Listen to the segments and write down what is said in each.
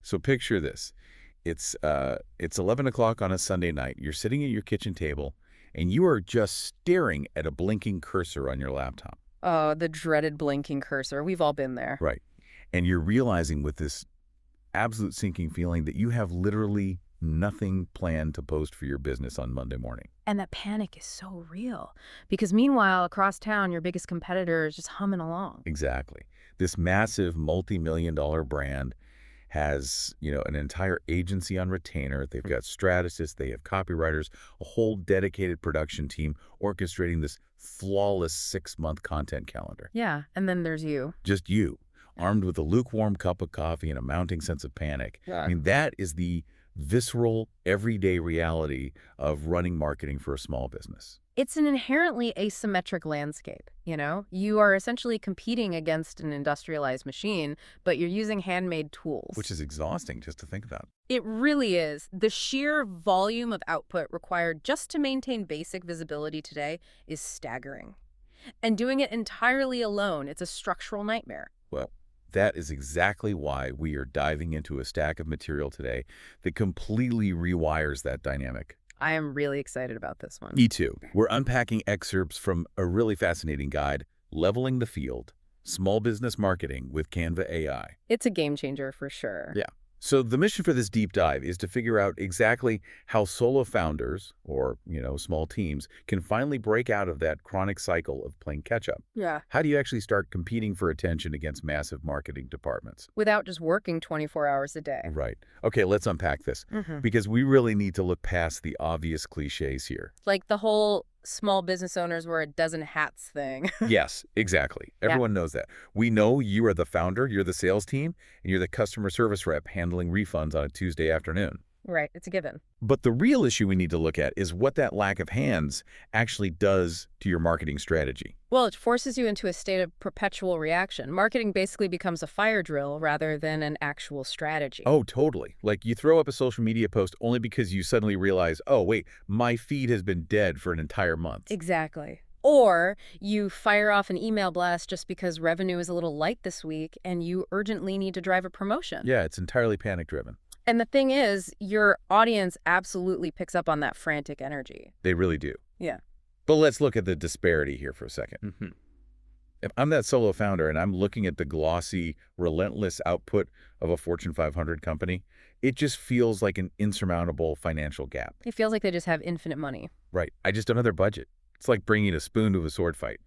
So picture this. It's 11 o'clock on a Sunday night. You're sitting at your kitchen table, and you are just staring at a blinking cursor on your laptop. Oh, the dreaded blinking cursor. We've all been there. Right. And you're realizing with this absolute sinking feeling that you have literally nothing planned to post for your business on Monday morning. And that panic is so real. Because meanwhile, across town, your biggest competitor is just humming along. Exactly. This massive multi-million-dollar brand has, an entire agency on retainer. They've got strategists, they have copywriters, a whole dedicated production team orchestrating this flawless 6-month content calendar. Yeah, and then there's you. Just you, armed with a lukewarm cup of coffee and a mounting sense of panic. Yeah. I mean, that is the visceral, everyday reality of running marketing for a small business. It's an inherently asymmetric landscape, you know? You are essentially competing against an industrialized machine, but you're using handmade tools. Which is exhausting just to think about. It really is. The sheer volume of output required just to maintain basic visibility today is staggering. And doing it entirely alone, it's a structural nightmare. Well, that is exactly why we are diving into a stack of material today that completely rewires that dynamic. I am really excited about this one. Me too. We're unpacking excerpts from a really fascinating guide, Leveling the Field, Small Business Marketing with Canva AI. It's a game changer for sure. Yeah. So the mission for this deep dive is to figure out exactly how solo founders or, small teams can finally break out of that chronic cycle of playing catch-up. Yeah. How do you actually start competing for attention against massive marketing departments? Without just working 24 hours a day. Right. Okay, let's unpack this because we really need to look past the obvious cliches here. Like the whole small business owners wear a dozen hats thing. Yes, exactly. Everyone knows that. We know you are the founder, you're the sales team, and you're the customer service rep handling refunds on a Tuesday afternoon. Right, it's a given. But the real issue we need to look at is what that lack of hands actually does to your marketing strategy. Well, it forces you into a state of perpetual reaction. Marketing basically becomes a fire drill rather than an actual strategy. Oh, totally. Like you throw up a social media post only because you suddenly realize, oh, wait, my feed has been dead for an entire month. Exactly. Or you fire off an email blast just because revenue is a little light this week and you urgently need to drive a promotion. Yeah, it's entirely panic-driven. And the thing is, your audience absolutely picks up on that frantic energy. They really do. Yeah. But let's look at the disparity here for a second. If I'm that solo founder and I'm looking at the glossy, relentless output of a Fortune 500 company, it just feels like an insurmountable financial gap. It feels like they just have infinite money. Right. I just don't have their budget. It's like bringing a spoon to a sword fight.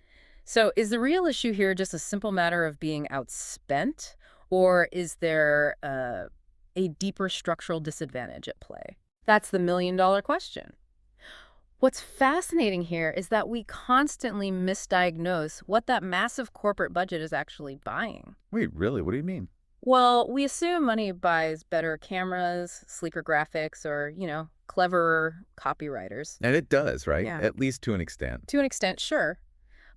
So is the real issue here just a simple matter of being outspent? Or is there a deeper structural disadvantage at play? That's the million-dollar question. What's fascinating here is that we constantly misdiagnose what that massive corporate budget is actually buying. Wait, really? What do you mean? Well, we assume money buys better cameras, sleeker graphics, or, cleverer copywriters. And it does, right? Yeah. At least to an extent. To an extent, sure.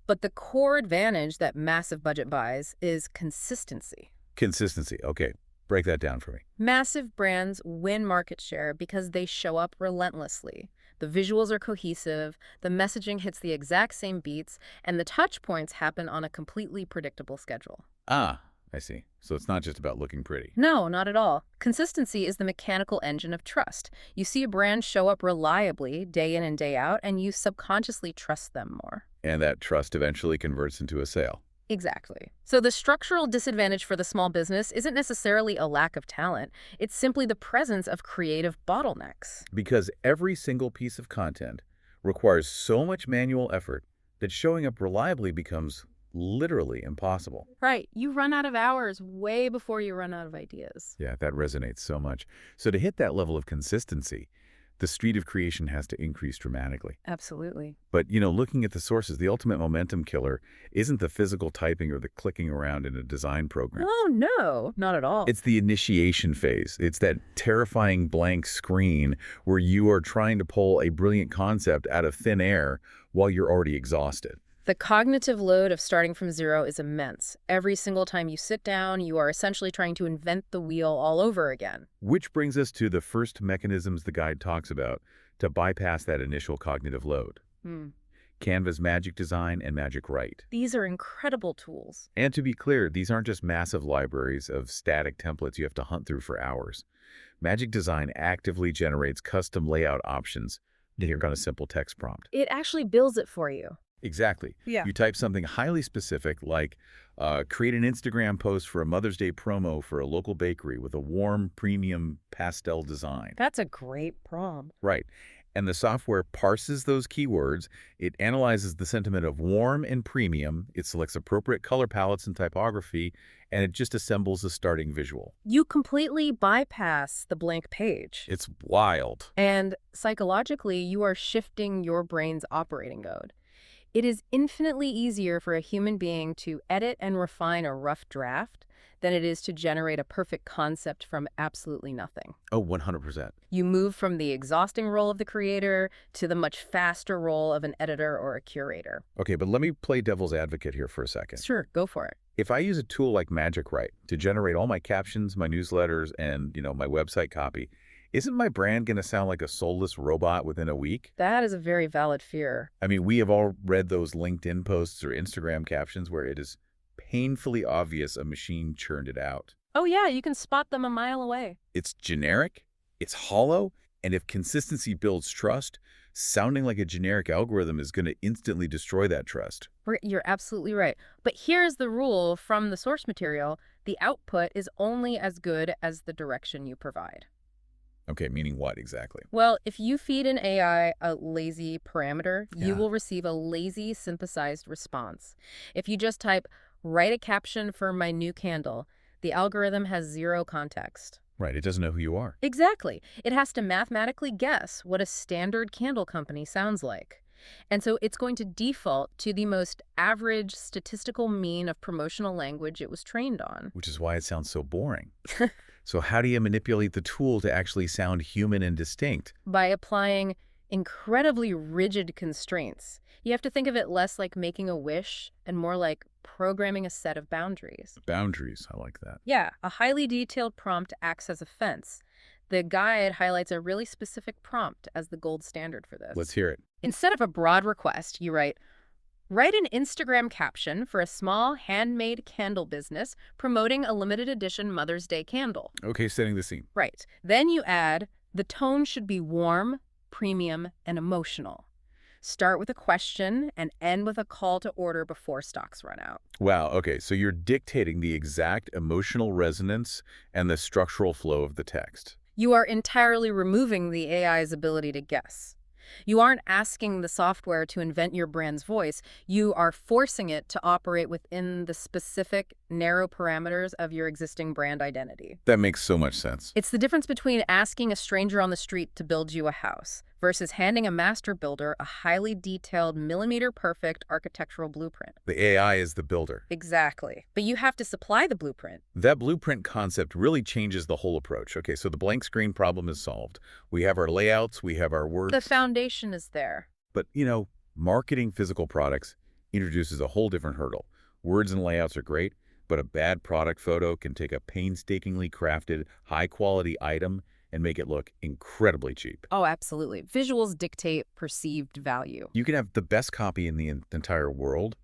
But the core advantage that massive budget buys is consistency. Consistency. Okay. Break that down for me. Massive brands win market share because they show up relentlessly. The visuals are cohesive, the messaging hits the exact same beats, and the touch points happen on a completely predictable schedule. Ah, I see. So it's not just about looking pretty. No, not at all. Consistency is the mechanical engine of trust. You see a brand show up reliably day in and day out, and you subconsciously trust them more. And that trust eventually converts into a sale. Exactly. So the structural disadvantage for the small business isn't necessarily a lack of talent. It's simply the presence of creative bottlenecks. Because every single piece of content requires so much manual effort that showing up reliably becomes literally impossible. Right. You run out of hours way before you run out of ideas. Yeah, that resonates so much. So to hit that level of consistency, the speed of creation has to increase dramatically. Absolutely. But, looking at the sources, the ultimate momentum killer isn't the physical typing or the clicking around in a design program. Oh, no, not at all. It's the initiation phase. It's that terrifying blank screen where you are trying to pull a brilliant concept out of thin air while you're already exhausted. The cognitive load of starting from zero is immense. Every single time you sit down, you are essentially trying to invent the wheel all over again. Which brings us to the first mechanisms the guide talks about to bypass that initial cognitive load. Canva's Magic Design and Magic Write. These are incredible tools. And to be clear, these aren't just massive libraries of static templates you have to hunt through for hours. Magic Design actively generates custom layout options on a simple text prompt. It actually builds it for you. Exactly. Yeah. You type something highly specific like create an Instagram post for a Mother's Day promo for a local bakery with a warm, premium pastel design. That's a great prompt. Right. And the software parses those keywords, it analyzes the sentiment of warm and premium, it selects appropriate color palettes and typography, and it just assembles a starting visual. You completely bypass the blank page. It's wild. And psychologically, you are shifting your brain's operating mode. It is infinitely easier for a human being to edit and refine a rough draft than it is to generate a perfect concept from absolutely nothing. Oh, 100%. You move from the exhausting role of the creator to the much faster role of an editor or a curator. Okay, but let me play devil's advocate here for a second. Sure, go for it. If I use a tool like Magic Write to generate all my captions, my newsletters, and, my website copy, isn't my brand going to sound like a soulless robot within a week? That is a very valid fear. I mean, we have all read those LinkedIn posts or Instagram captions where it is painfully obvious a machine churned it out. Oh yeah, you can spot them a mile away. It's generic, it's hollow, and if consistency builds trust, sounding like a generic algorithm is going to instantly destroy that trust. You're absolutely right. But here's the rule from the source material. The output is only as good as the direction you provide. Okay, meaning what exactly? Well, if you feed an AI a lazy parameter, you Yeah. will receive a lazy synthesized response. If you just type, write a caption for my new candle, the algorithm has zero context. Right, it doesn't know who you are. Exactly. It has to mathematically guess what a standard candle company sounds like. And so it's going to default to the most average statistical mean of promotional language it was trained on. Which is why it sounds so boring. So how do you manipulate the tool to actually sound human and distinct? By applying incredibly rigid constraints. You have to think of it less like making a wish and more like programming a set of boundaries. Boundaries, I like that. Yeah, a highly detailed prompt acts as a fence. The guide highlights a really specific prompt as the gold standard for this. Let's hear it. Instead of a broad request, you write an Instagram caption for a small handmade candle business promoting a limited edition Mother's Day candle. Okay, setting the scene. Right. Then you add, the tone should be warm, premium, and emotional. Start with a question and end with a call to order before stocks run out. Wow, okay, so you're dictating the exact emotional resonance and the structural flow of the text. You are entirely removing the AI's ability to guess. You aren't asking the software to invent your brand's voice. You are forcing it to operate within the specific, narrow parameters of your existing brand identity. That makes so much sense. It's the difference between asking a stranger on the street to build you a house versus handing a master builder a highly detailed, millimeter-perfect architectural blueprint. The AI is the builder. Exactly. But you have to supply the blueprint. That blueprint concept really changes the whole approach. Okay, so the blank screen problem is solved. We have our layouts, we have our words. The foundation is there. But, marketing physical products introduces a whole different hurdle. Words and layouts are great, but a bad product photo can take a painstakingly crafted, high-quality item and make it look incredibly cheap. Oh, absolutely. Visuals dictate perceived value. You can have the best copy in the entire world,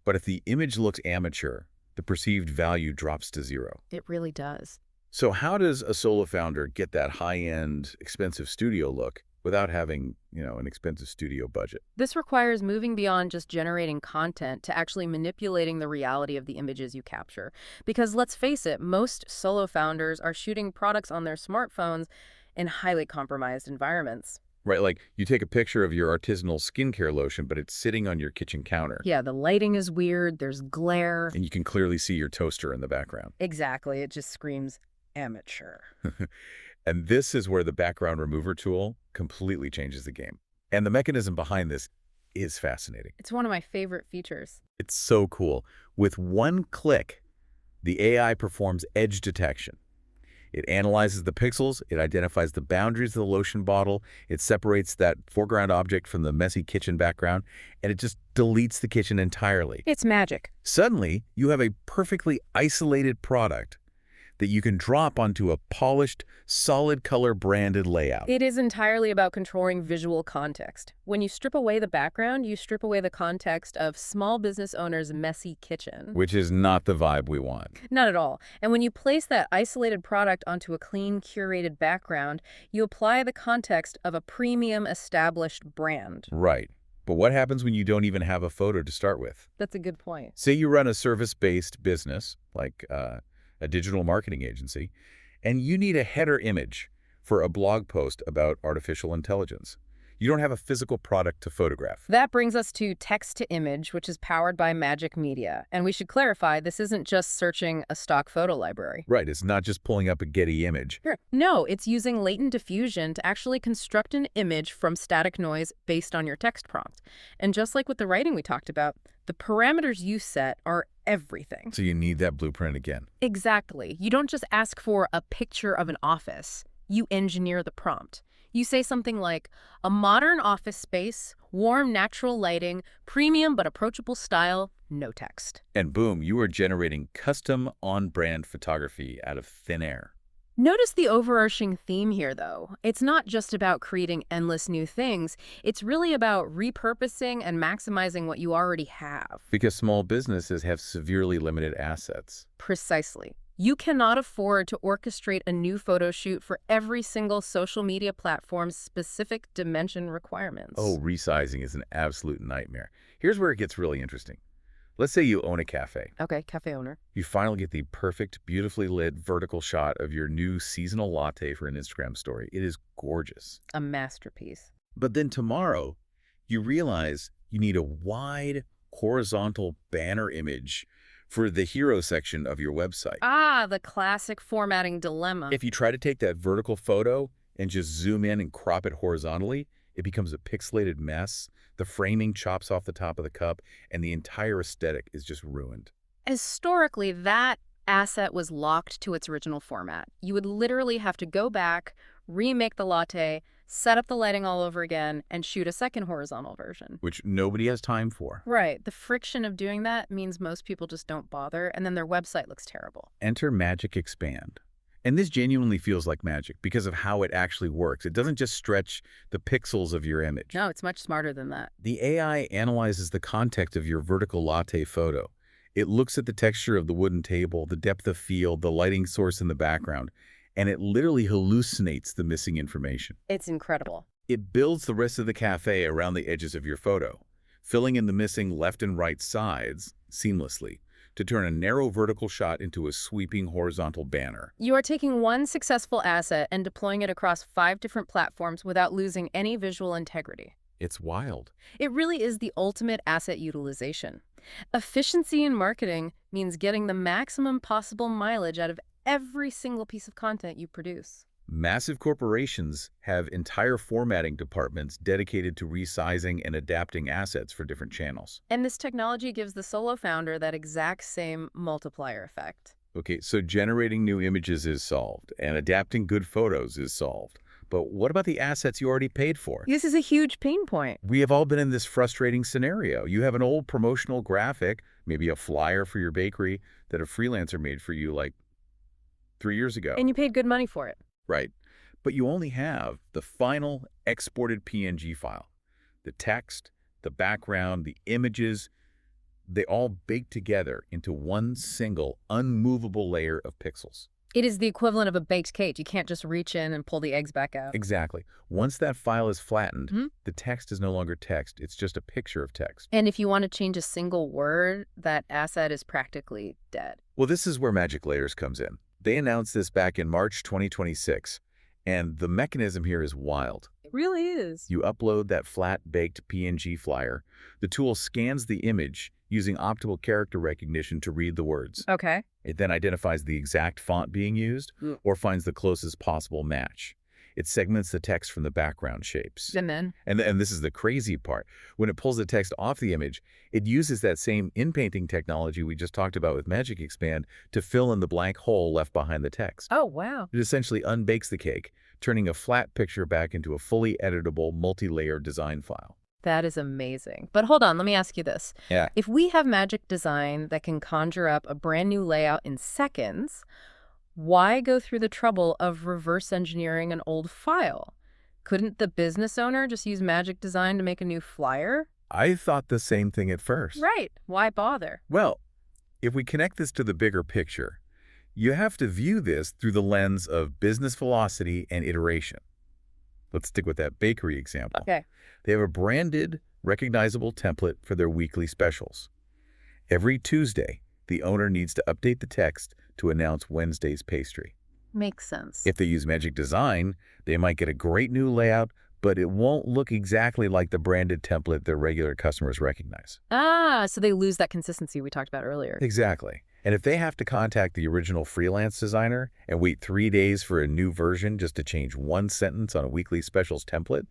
but if the image looks amateur, the perceived value drops to zero. It really does. So how does a solo founder get that high-end, expensive studio look without having, an expensive studio budget? This requires moving beyond just generating content to actually manipulating the reality of the images you capture. Because let's face it, most solo founders are shooting products on their smartphones in highly compromised environments. Right, like you take a picture of your artisanal skincare lotion, but it's sitting on your kitchen counter. Yeah, the lighting is weird, there's glare. And you can clearly see your toaster in the background. Exactly, it just screams amateur. And this is where the background remover tool completely changes the game. And the mechanism behind this is fascinating. It's one of my favorite features. It's so cool. With one click, the AI performs edge detection. It analyzes the pixels, it identifies the boundaries of the lotion bottle, it separates that foreground object from the messy kitchen background, and it just deletes the kitchen entirely. It's magic. Suddenly, you have a perfectly isolated product that you can drop onto a polished, solid color branded layout. It is entirely about controlling visual context. When you strip away the background, you strip away the context of small business owner's messy kitchen. Which is not the vibe we want. Not at all. And when you place that isolated product onto a clean, curated background, you apply the context of a premium established brand. Right. But what happens when you don't even have a photo to start with? That's a good point. Say you run a service-based business, like a digital marketing agency, and you need a header image for a blog post about artificial intelligence. You don't have a physical product to photograph. That brings us to text-to-image, which is powered by Magic Media. And we should clarify, this isn't just searching a stock photo library. Right, it's not just pulling up a Getty image. Sure. No, it's using latent diffusion to actually construct an image from static noise based on your text prompt. And just like with the writing we talked about, the parameters you set are everything. So you need that blueprint again. Exactly. You don't just ask for a picture of an office. You engineer the prompt. You say something like, a modern office space, warm natural lighting, premium but approachable style, no text. And boom, you are generating custom on-brand photography out of thin air. Notice the overarching theme here, though. It's not just about creating endless new things. It's really about repurposing and maximizing what you already have. Because small businesses have severely limited assets. Precisely. You cannot afford to orchestrate a new photo shoot for every single social media platform's specific dimension requirements. Oh, resizing is an absolute nightmare. Here's where it gets really interesting. Let's say you own a cafe. Okay, cafe owner. You finally get the perfect, beautifully lit vertical shot of your new seasonal latte for an Instagram story. It is gorgeous. A masterpiece. But then tomorrow, you realize you need a wide, horizontal banner image for the hero section of your website. Ah, the classic formatting dilemma. If you try to take that vertical photo and just zoom in and crop it horizontally, it becomes a pixelated mess. The framing chops off the top of the cup, and the entire aesthetic is just ruined. Historically, that asset was locked to its original format. You would literally have to go back, remake the latte, set up the lighting all over again, and shoot a second horizontal version. Which nobody has time for. Right. The friction of doing that means most people just don't bother, and then their website looks terrible. Enter Magic Expand. And this genuinely feels like magic because of how it actually works. It doesn't just stretch the pixels of your image. No, it's much smarter than that. The AI analyzes the context of your vertical latte photo. It looks at the texture of the wooden table, the depth of field, the lighting source in the background, and it literally hallucinates the missing information. It's incredible. It builds the rest of the cafe around the edges of your photo, filling in the missing left and right sides seamlessly to turn a narrow vertical shot into a sweeping horizontal banner. You are taking one successful asset and deploying it across 5 different platforms without losing any visual integrity. It's wild. It really is the ultimate asset utilization. Efficiency in marketing means getting the maximum possible mileage out of every single piece of content you produce. Massive corporations have entire formatting departments dedicated to resizing and adapting assets for different channels. And this technology gives the solo founder that exact same multiplier effect. Okay, so generating new images is solved, and adapting good photos is solved. But what about the assets you already paid for? This is a huge pain point. We have all been in this frustrating scenario. You have an old promotional graphic, maybe a flyer for your bakery that a freelancer made for you like 3 years ago. And you paid good money for it. Right. But you only have the final exported PNG file. The text, the background, the images, they all bake together into one single unmovable layer of pixels. It is the equivalent of a baked cake. You can't just reach in and pull the eggs back out. Exactly. Once that file is flattened, the text is no longer text. It's just a picture of text. And if you want to change a single word, that asset is practically dead. Well, this is where Magic Layers comes in. They announced this back in March 2026, and the mechanism here is wild. It really is. You upload that flat-baked PNG flyer. The tool scans the image using optical character recognition to read the words. Okay. It then identifies the exact font being used or finds the closest possible match. It segments the text from the background shapes. And then? And this is the crazy part. When it pulls the text off the image, it uses that same in-painting technology we just talked about with Magic Expand to fill in the blank hole left behind the text. Oh, wow. It essentially unbakes the cake, turning a flat picture back into a fully editable, multi-layer design file. That is amazing. But hold on, let me ask you this. Yeah. If we have Magic Design that can conjure up a brand new layout in seconds, Why go through the trouble of reverse engineering an old file? Couldn't the business owner just use Magic Design to make a new flyer? I thought the same thing at first. Right. Why bother? Well, if we connect this to the bigger picture, you have to view this through the lens of business velocity and iteration. Let's stick with that bakery example. Okay. They have a branded, recognizable template for their weekly specials. Every Tuesday, the owner needs to update the text to announce Wednesday's pastry. Makes sense. If they use Magic Design, they might get a great new layout, but it won't look exactly like the branded template their regular customers recognize. So they lose that consistency we talked about earlier. Exactly. And if they have to contact the original freelance designer and wait 3 days for a new version just to change one sentence on a weekly specials template,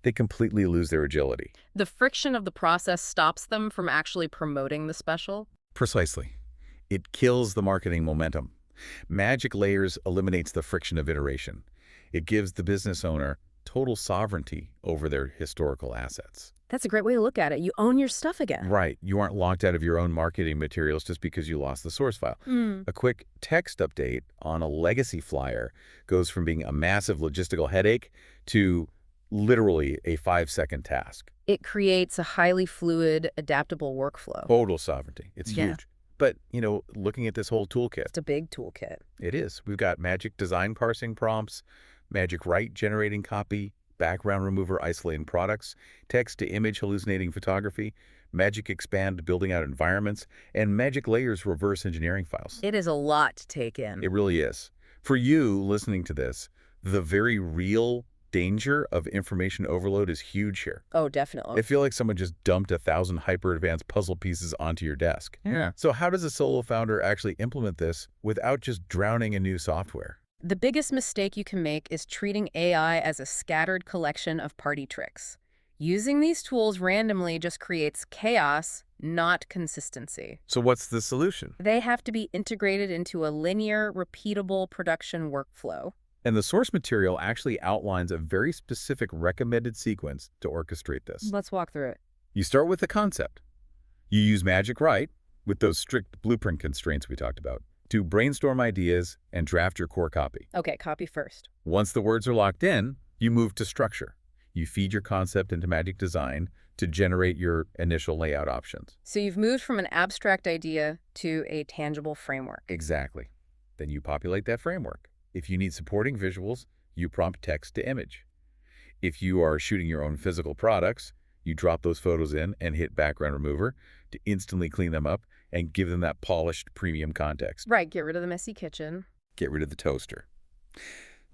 they completely lose their agility. The friction of the process stops them from actually promoting the special? Precisely. It kills the marketing momentum. Magic Layers eliminates the friction of iteration. It gives the business owner total sovereignty over their historical assets. That's a great way to look at it. You own your stuff again. Right. You aren't locked out of your own marketing materials just because you lost the source file. A quick text update on a legacy flyer goes from being a massive logistical headache to literally a 5-second task. It creates a highly fluid, adaptable workflow. Total sovereignty. It's Yeah. huge. But, looking at this whole toolkit, It's a big toolkit. it is. We've got Magic Design parsing prompts, Magic Write generating copy, background remover isolating products, text-to-image hallucinating photography, Magic Expand building out environments, and Magic Layers reverse engineering files. It is a lot to take in. It really is. For you listening to this, the very real danger of information overload is huge here. Oh, definitely. I feel like someone just dumped 1,000 hyper-advanced puzzle pieces onto your desk. Yeah. So how does a solo founder actually implement this without just drowning in new software? The biggest mistake you can make is treating AI as a scattered collection of party tricks. Using these tools randomly just creates chaos, not consistency. So what's the solution? They have to be integrated into a linear, repeatable production workflow. And the source material actually outlines a very specific recommended sequence to orchestrate this. Let's walk through it. You start with the concept. You use Magic Write, with those strict blueprint constraints we talked about, to brainstorm ideas and draft your core copy. Okay, copy first. Once the words are locked in, you move to structure. You feed your concept into Magic Design to generate your initial layout options. So you've moved from an abstract idea to a tangible framework. Exactly. Then you populate that framework. If you need supporting visuals, you prompt text to image. If you are shooting your own physical products, you drop those photos in and hit background remover to instantly clean them up and give them that polished premium context. Right, get rid of the messy kitchen. Get rid of the toaster.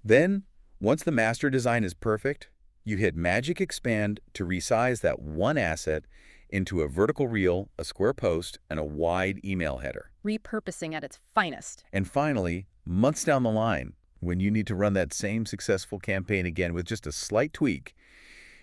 Then, once the master design is perfect, you hit Magic Expand to resize that one asset into a vertical reel, a square post, and a wide email header. Repurposing at its finest. And finally, months down the line, when you need to run that same successful campaign again with just a slight tweak,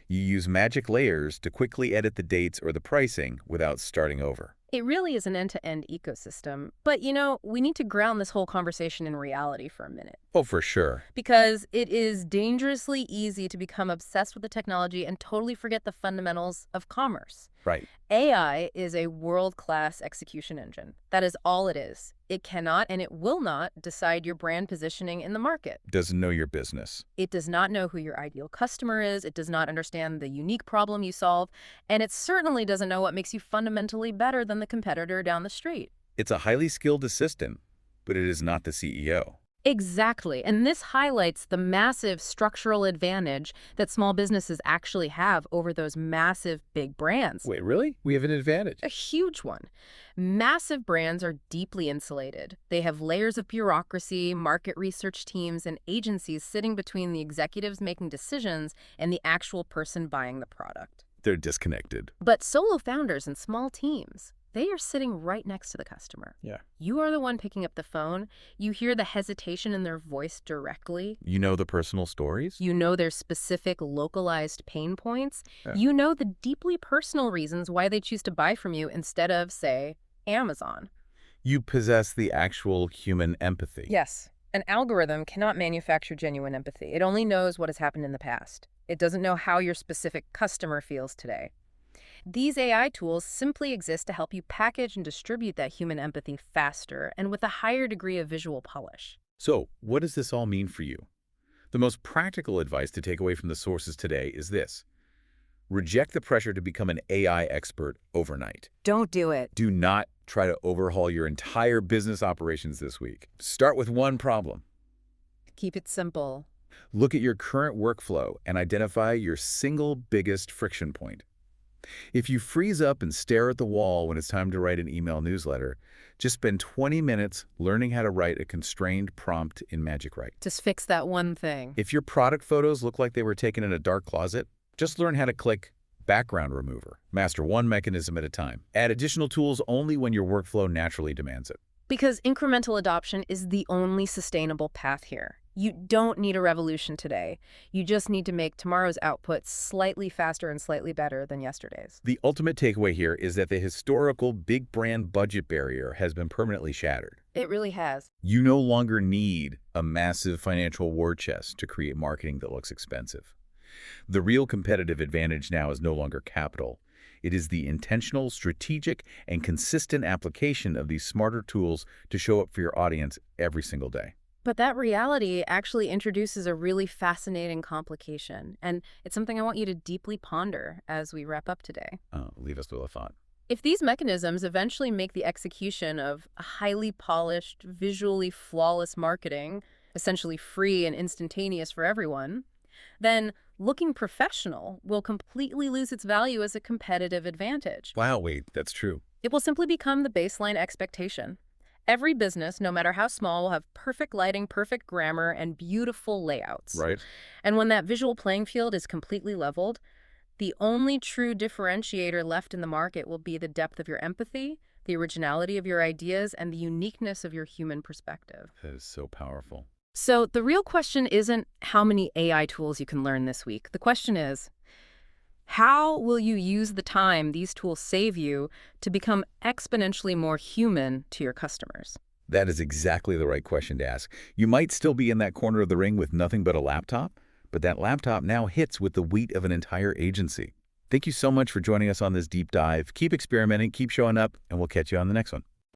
you use Magic Layers to quickly edit the dates or the pricing without starting over. It really is an end-to-end ecosystem. But, we need to ground this whole conversation in reality for a minute. Oh, for sure. Because it is dangerously easy to become obsessed with the technology and totally forget the fundamentals of commerce. Right. AI is a world-class execution engine. That is all it is. It cannot and it will not decide your brand positioning in the market. Doesn't know your business. It does not know who your ideal customer is. It does not understand the unique problem you solve. And it certainly doesn't know what makes you fundamentally better than the competitor down the street. It's a highly skilled assistant, but it is not the CEO. Exactly. And this highlights the massive structural advantage that small businesses actually have over those massive big brands. Wait, really? We have an advantage. A huge one. Massive brands are deeply insulated. They have layers of bureaucracy, market research teams, and agencies sitting between the executives making decisions and the actual person buying the product. They're disconnected. But solo founders and small teams, they are sitting right next to the customer. Yeah. You are the one picking up the phone. You hear the hesitation in their voice directly. You know the personal stories? You know their specific localized pain points. Yeah. You know the deeply personal reasons why they choose to buy from you instead of, say, Amazon. You possess the actual human empathy. Yes. An algorithm cannot manufacture genuine empathy. It only knows what has happened in the past. It doesn't know how your specific customer feels today. These AI tools simply exist to help you package and distribute that human empathy faster and with a higher degree of visual polish. So, what does this all mean for you? The most practical advice to take away from the sources today is this. Reject the pressure to become an AI expert overnight. Don't do it. Do not try to overhaul your entire business operations this week. Start with one problem. Keep it simple. Look at your current workflow and identify your single biggest friction point. If you freeze up and stare at the wall when it's time to write an email newsletter, just spend 20 minutes learning how to write a constrained prompt in Magic Write. Just fix that one thing. If your product photos look like they were taken in a dark closet, just learn how to click Background Remover. Master one mechanism at a time. Add additional tools only when your workflow naturally demands it. Because incremental adoption is the only sustainable path here. You don't need a revolution today. You just need to make tomorrow's output slightly faster and slightly better than yesterday's. The ultimate takeaway here is that the historical big brand budget barrier has been permanently shattered. It really has. You no longer need a massive financial war chest to create marketing that looks expensive. The real competitive advantage now is no longer capital. It is the intentional, strategic, and consistent application of these smarter tools to show up for your audience every single day. But that reality actually introduces a really fascinating complication, and it's something I want you to deeply ponder as we wrap up today. Leave us with a thought. If these mechanisms eventually make the execution of a highly polished, visually flawless marketing essentially free and instantaneous for everyone, then looking professional will completely lose its value as a competitive advantage. Wow, wait, that's true. It will simply become the baseline expectation. Every business, no matter how small, will have perfect lighting, perfect grammar, and beautiful layouts. Right. And when that visual playing field is completely leveled, the only true differentiator left in the market will be the depth of your empathy, the originality of your ideas, and the uniqueness of your human perspective. That is so powerful. So the real question isn't how many AI tools you can learn this week. The question is, how will you use the time these tools save you to become exponentially more human to your customers? That is exactly the right question to ask. You might still be in that corner of the ring with nothing but a laptop, but that laptop now hits with the weight of an entire agency. Thank you so much for joining us on this deep dive. Keep experimenting, keep showing up, and we'll catch you on the next one.